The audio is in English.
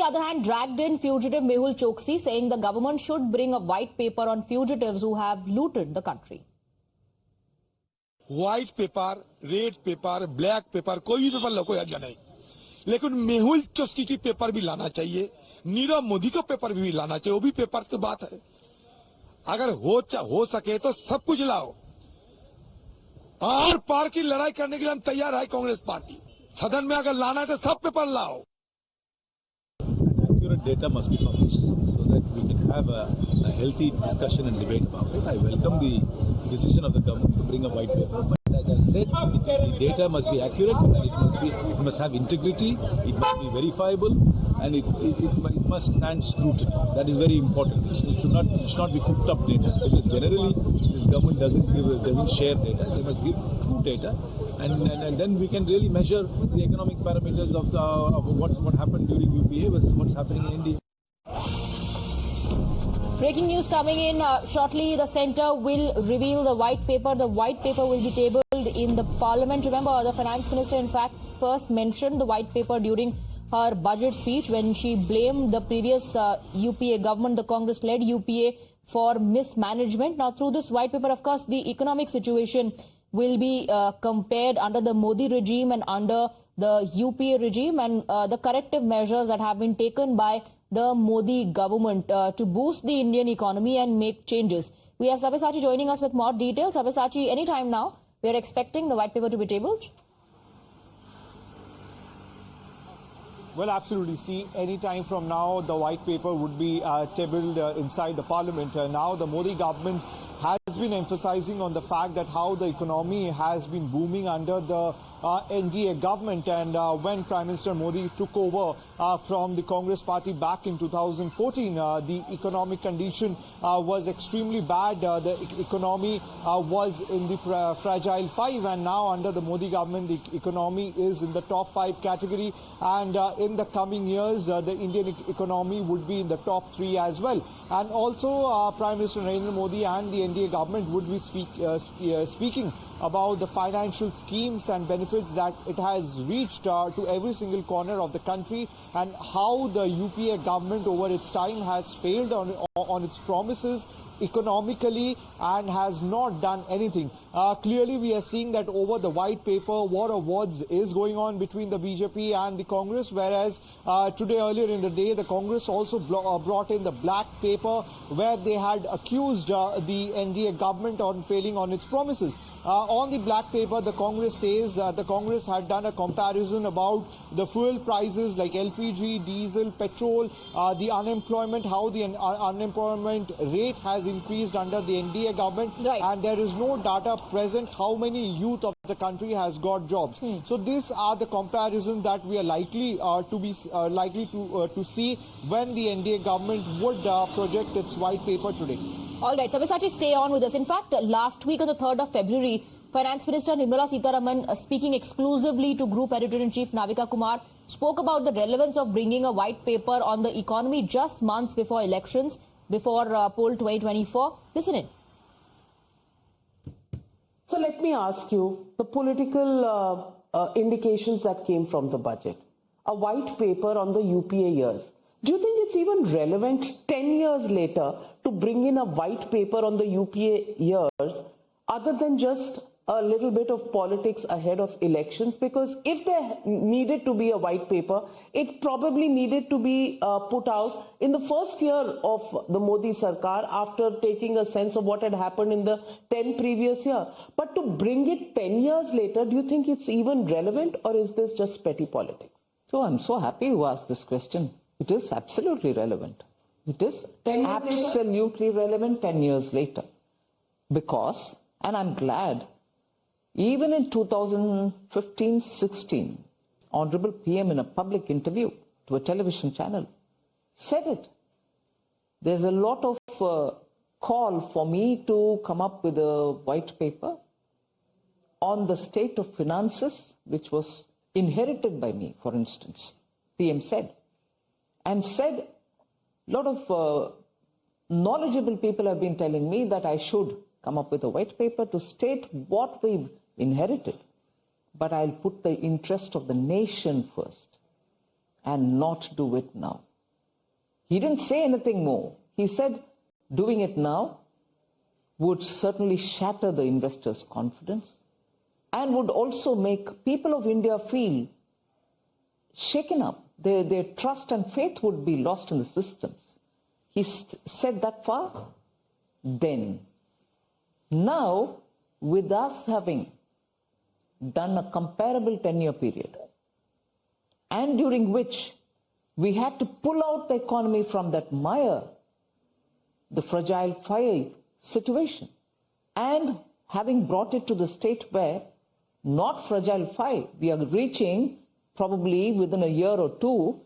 other hand, dragged in fugitive Mehul Choksi, saying the government should bring a white paper on fugitives who have looted the country. White paper, red paper, black paper, कोई भी paper लो, कोई हर्जा नहीं, लेकिन मेहुल चोस्की की paper भी लाना चाहिए, नीरव मोदी को पेपर भी लाना चाहिए, वो भी पेपर की बात है। अगर हो सके तो सब कुछ लाओ, आर पार की लड़ाई करने के लिए हम तैयार है कांग्रेस पार्टी। सदन में अगर लाना है तो सब पेपर लाओ। Accurate data must be published so that we can have a healthy discussion and debate about it. I welcome the decision of the government to bring a white paper, but as I said, the data must be accurate and it must have integrity, it must be verifiable, and it must stand scrutiny. That is very important. It should not be cooked up data, because generally this government doesn't share data. They must give true data, and then we can really measure the economic parameters of what happened during UPA versus what's happening in India. Breaking news coming in shortly. The centre will reveal the white paper. The white paper will be tabled in the parliament. Remember, the finance minister, in fact, first mentioned the white paper during her budget speech when she blamed the previous UPA government, the Congress-led UPA, for mismanagement. Now, through this white paper, of course, the economic situation will be compared under the Modi regime and under the UPA regime, and the corrective measures that have been taken by the Modi government to boost the Indian economy and make changes. We have Sabyasachi joining us with more details. Sabyasachi, anytime now, we are expecting the white paper to be tabled? Well, absolutely. See, any time from now, the white paper would be tabled inside the parliament. Now, the Modi government has been emphasizing on the fact that how the economy has been booming under the NDA government, and when Prime Minister Modi took over from the Congress party back in 2014, the economic condition was extremely bad. The economy was in the fragile 5, and now under the Modi government, the economy is in the top 5 category, and in the coming years, the Indian economy would be in the top 3 as well. And also, Prime Minister Narendra Modi and the NDA government would be speaking about the financial schemes and benefits that it has reached to every single corner of the country, and how the UPA government over its time has failed on its promises economically and has not done anything. Clearly, we are seeing that over the white paper, war of words is going on between the BJP and the Congress, whereas today, earlier in the day, the Congress also brought in the black paper where they had accused the NDA government on failing on its promises. On the black paper, the Congress says the Congress had done a comparison about the fuel prices like LPG, diesel, petrol, the unemployment, how the unemployment rate has increased under the NDA government, right, and there is no data present how many youth of the country has got jobs. So these are the comparisons that we are likely to see when the NDA government would project its white paper today. All right, Sabyasachi, stay on with us. In fact, last week on the 3rd of February, Finance Minister Nirmala Sitharaman, speaking exclusively to Group Editor-in-Chief Navika Kumar, spoke about the relevance of bringing a white paper on the economy just months before elections, before poll 2024. Listen in. So let me ask you, the political indications that came from the budget, a white paper on the UPA years. Do you think it's even relevant 10 years later to bring in a white paper on the UPA years, other than just a little bit of politics ahead of elections? Because if there needed to be a white paper, it probably needed to be put out in the first year of the Modi Sarkar, after taking a sense of what had happened in the 10 previous year. But to bring it 10 years later, do you think it's even relevant, or is this just petty politics? So I'm so happy you asked this question. It is absolutely relevant. It is absolutely relevant 10 years later. Because, and I'm glad, even in 2015-16, Honorable PM in a public interview to a television channel said it. There's a lot of call for me to come up with a white paper on the state of finances, which was inherited by me, for instance, PM said. And said, a lot of knowledgeable people have been telling me that I should come up with a white paper to state what we've inherited. But I'll put the interest of the nation first and not do it now. He didn't say anything more. He said doing it now would certainly shatter the investors' confidence and would also make people of India feel shaken up. Their trust and faith would be lost in the systems. He said that far then. Now, with us having done a comparable 10-year period, and during which we had to pull out the economy from that mire, the fragile fire situation, and having brought it to the state where not fragile fire, we are reaching probably within a year or two